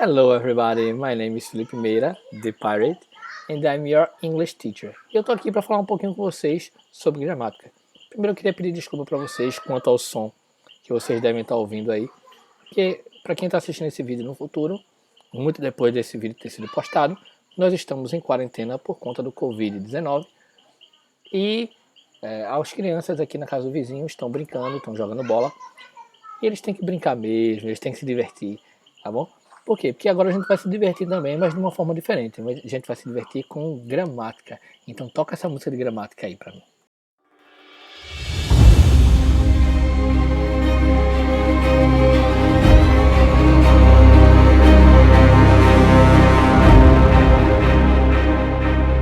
Hello everybody, my name is Felipe Meira, the Pirate, and I'm your English teacher. E eu tô aqui para falar um pouquinho com vocês sobre gramática. Primeiro eu queria pedir desculpa para vocês quanto ao som que vocês devem estar ouvindo aí, porque para quem está assistindo esse vídeo no futuro, muito depois desse vídeo ter sido postado, nós estamos em quarentena por conta do Covid-19 e as crianças aqui na casa do vizinho estão brincando, estão jogando bola e eles têm que brincar mesmo, eles têm que se divertir, tá bom? Por quê? Porque agora a gente vai se divertir também, mas de uma forma diferente. A gente vai se divertir com gramática. Então toca essa música de gramática aí pra mim.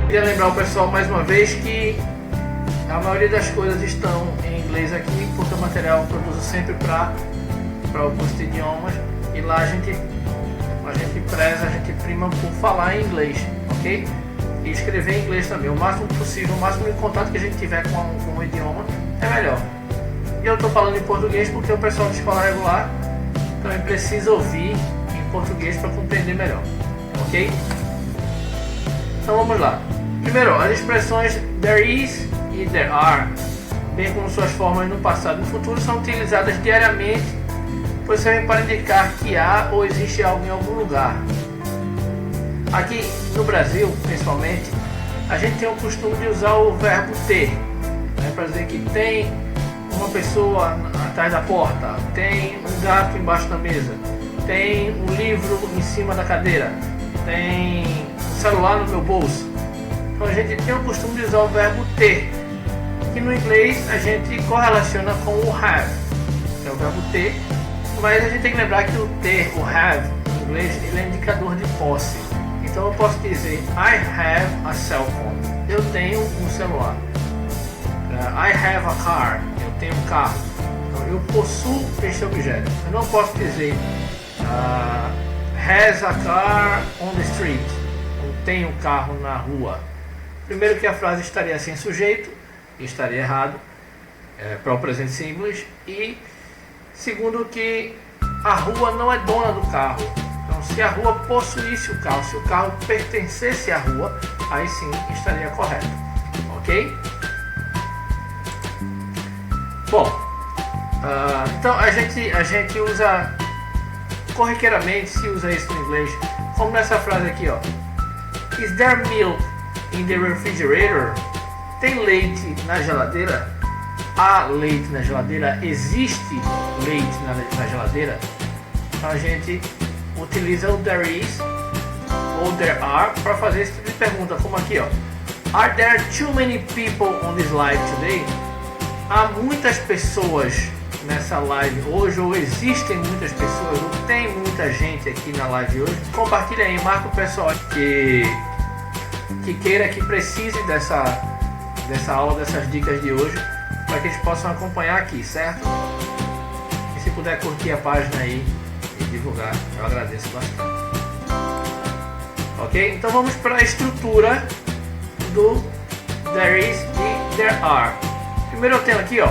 Queria lembrar o pessoal mais uma vez que a maioria das coisas estão em inglês aqui, porque o material eu produzo sempre para o curso de idiomas, e lá a gente prima por falar em inglês, ok? E escrever em inglês também, o máximo possível, o máximo de contato que a gente tiver com o idioma é melhor. E eu estou falando em português porque o pessoal de escola regular também precisa ouvir em português para compreender melhor, ok? Então vamos lá. Primeiro, as expressões there is e there are, bem como suas formas no passado e no futuro, são utilizadas diariamente, pois servem para indicar que há ou existe algo em algum lugar. Aqui no Brasil, principalmente, a gente tem o costume de usar o verbo ter, né, para dizer que tem uma pessoa atrás da porta, tem um gato embaixo da mesa, tem um livro em cima da cadeira, tem um celular no meu bolso. Então a gente tem o costume de usar o verbo ter, que no inglês a gente correlaciona com o have, que é o verbo ter. Mas a gente tem que lembrar que o ter, o have, em inglês, ele é indicador de posse. Então eu posso dizer I have a cell phone. Eu tenho um celular. I have a car. Eu tenho um carro. Então, eu possuo este objeto. Eu não posso dizer has a car on the street. Eu tenho um carro na rua. Primeiro que a frase estaria sem sujeito, e estaria errado, para o presente simples. E segundo que a rua não é dona do carro. Então se a rua possuísse o carro, se o carro pertencesse à rua, aí sim estaria correto. Ok? Bom, então a gente usa corriqueiramente, se usa isso no inglês, como nessa frase aqui, ó. Is there milk in the refrigerator? Tem leite na geladeira? Há leite na geladeira? Existe leite na geladeira? Então a gente utiliza o there is ou there are para fazer esse tipo de pergunta, como aqui, ó. Are there too many people on this live today? Há muitas pessoas nessa live hoje, ou existem muitas pessoas, ou tem muita gente aqui na live hoje? Compartilha aí, marca o pessoal que queira, que precise dessa aula, dessas dicas de hoje, para que eles possam acompanhar aqui, certo? E se puder curtir a página aí e divulgar, eu agradeço bastante. Ok? Então vamos para a estrutura do there is e there are. Primeiro eu tenho aqui, ó,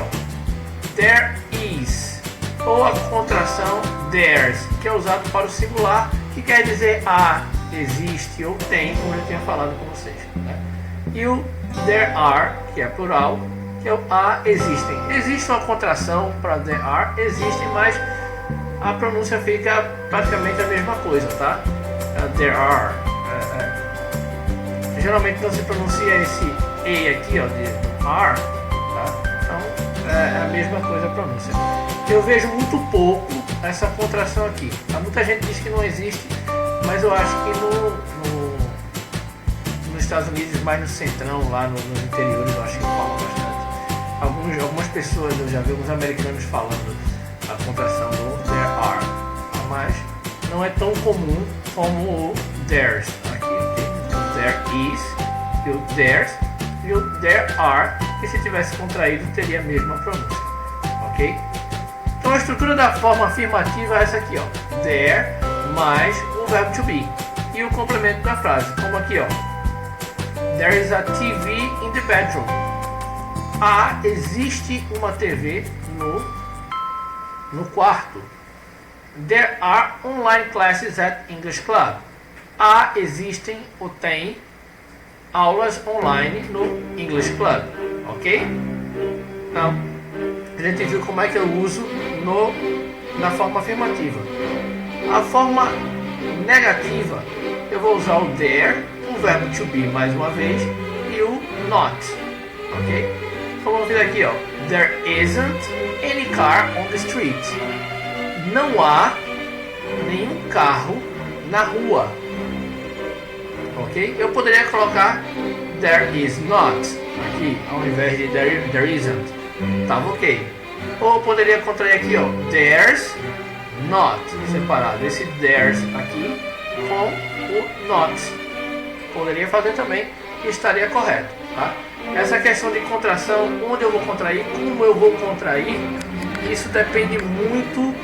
there is, ou a contração there's, que é usado para o singular, que quer dizer há, existe ou tem, como eu tinha falado com vocês, né? E o there are, que é plural, que é o há, existem. Existe uma contração para there are, existem, mas a pronúncia fica praticamente a mesma coisa, tá? There are. Geralmente não se pronuncia esse e aqui, ó, de are, tá? Então é a mesma coisa a pronúncia. Eu vejo muito pouco essa contração aqui. Muita gente diz que não existe, mas eu acho que nos Estados Unidos, mais no centrão, lá nos interiores, eu acho que falam bastante. Algumas pessoas, eu já vi alguns americanos falando a contração do there are, mas não é tão comum como o there's aqui, ok? Então, there is, e o there's, e o there are, que se tivesse contraído teria a mesma pronúncia, ok? Então a estrutura da forma afirmativa é essa aqui, ó, there mais o verbo to be e o complemento da frase, como aqui, ó, there is a TV in the bedroom. Existe uma TV no quarto. There are online classes at English Club. Existem ou tem aulas online no English Club, ok? Então, a gente viu como é que eu uso na forma afirmativa. A forma negativa, eu vou usar o there, o verbo to be mais uma vez e o not, ok? Então vamos ver aqui, ó. There isn't any car on the street. Não há nenhum carro na rua, ok? Eu poderia colocar there is not aqui ao invés de there isn't, tava ok. Ou eu poderia contrair aqui, ó, there's not, separado esse there's aqui com o not. Poderia fazer também e estaria correto, tá? Essa questão de contração, onde eu vou contrair, como eu vou contrair, isso depende muito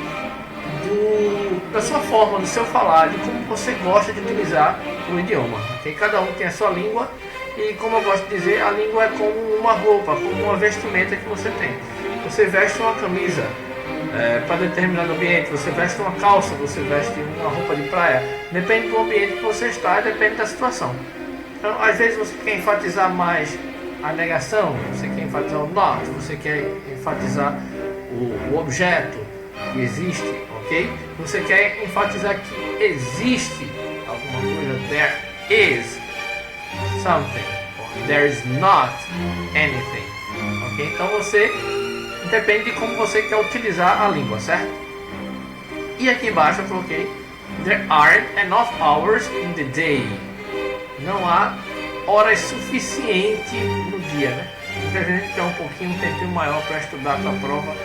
da sua forma, do seu falar, de como você gosta de utilizar o idioma. Okay? Cada um tem a sua língua e, como eu gosto de dizer, a língua é como uma roupa, como uma vestimenta que você tem. Você veste uma camisa para determinado ambiente, você veste uma calça, você veste uma roupa de praia, depende do ambiente que você está e depende da situação. Então, às vezes você quer enfatizar mais a negação, você quer enfatizar o not, você quer enfatizar o objeto que existe, ok? Você quer enfatizar que existe alguma coisa, there is something, there is not anything, ok? Então você depende de como você quer utilizar a língua, certo? E aqui embaixo eu coloquei there aren't enough hours in the day. Não há horas suficientes no dia, né? Muita gente quer um tempinho maior para estudar para a prova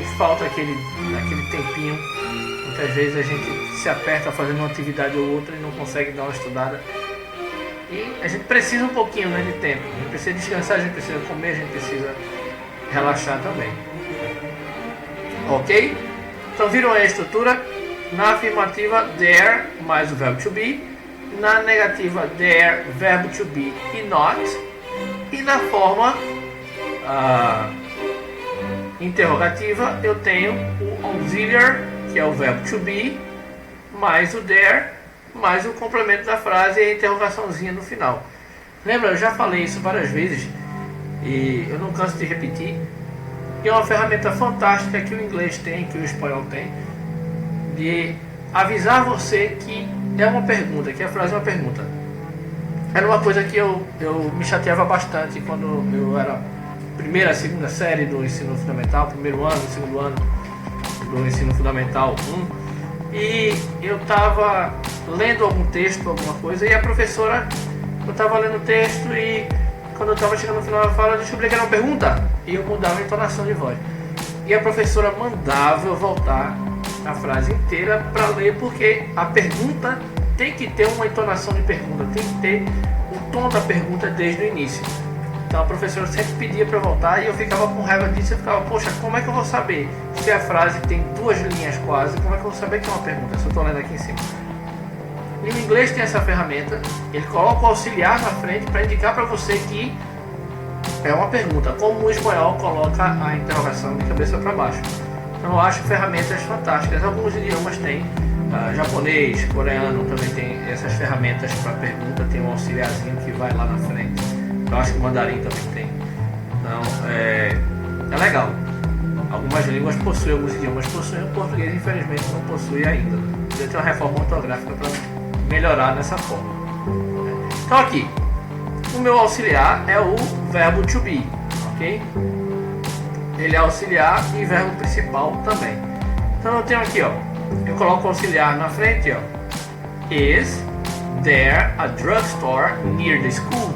e falta aquele tempinho. Muitas vezes a gente se aperta fazendo uma atividade ou outra e não consegue dar uma estudada. E a gente precisa um pouquinho, né, de tempo. A gente precisa descansar, a gente precisa comer, a gente precisa relaxar também. Ok? Então viram aí a estrutura? Na afirmativa, there mais o verbo to be. Na negativa, there, verbo to be e not. E na forma interrogativa, eu tenho o auxiliar, que é o verbo to be, mais o there, mais o complemento da frase e a interrogaçãozinha no final. Lembra, eu já falei isso várias vezes e eu não canso de repetir. E é uma ferramenta fantástica que o inglês tem, que o espanhol tem, de avisar você que é uma pergunta, que a frase é uma pergunta. Era uma coisa que eu me chateava bastante quando eu era primeira, segunda série do ensino fundamental, primeiro ano, segundo ano do ensino fundamental 1, e eu estava lendo algum texto, alguma coisa, e a professora, eu estava lendo o texto e quando eu estava chegando no final da fala, eu descobri que era uma pergunta, e eu mudava a entonação de voz. E a professora mandava eu voltar a frase inteira para ler, porque a pergunta tem que ter uma entonação de pergunta, tem que ter o tom da pergunta desde o início. Então a professora sempre pedia para voltar e eu ficava com raiva disso. Eu ficava, poxa, como é que eu vou saber se a frase tem 2 linhas quase? Como é que eu vou saber que é uma pergunta? Se eu estou lendo aqui em cima. E o inglês tem essa ferramenta, ele coloca o auxiliar na frente para indicar para você que é uma pergunta, como o espanhol coloca a interrogação de cabeça para baixo. Então eu acho ferramentas fantásticas. Alguns idiomas têm, japonês, coreano também tem essas ferramentas para pergunta, tem um auxiliarzinho que vai lá na frente. Eu acho que o mandarim também tem. Então é legal. Algumas línguas possuem, alguns idiomas possuem, o português infelizmente não possui ainda. Precisa ter uma reforma ortográfica para melhorar nessa forma. Então aqui, o meu auxiliar é o verbo to be, ok? Ele é auxiliar e verbo principal também. Então eu tenho aqui, ó, eu coloco o auxiliar na frente, ó. Is there a drugstore near the school?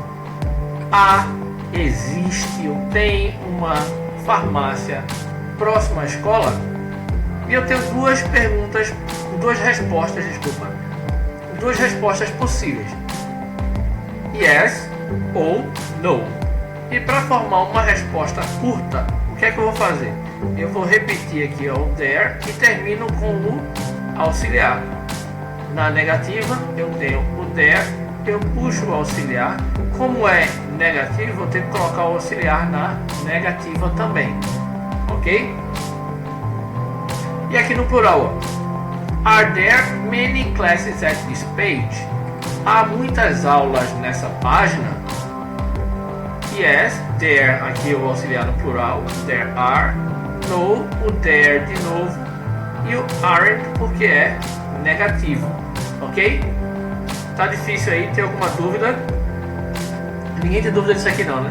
Existe ou tem uma farmácia próxima à escola? E eu tenho duas respostas possíveis. Yes ou no. E para formar uma resposta curta, o que é que eu vou fazer? Eu vou repetir aqui o there e termino com o auxiliar. Na negativa, eu tenho o there, eu puxo o auxiliar. Como é negativo, eu tenho que colocar o auxiliar na negativa também. Ok? E aqui no plural, ó. Are there many classes at this page? Há muitas aulas nessa página? Yes, there, aqui o auxiliar no plural, there are. No, o there de novo. E o aren't porque é negativo, ok? Tá difícil aí, tem alguma dúvida? Ninguém tem dúvida disso aqui não, né?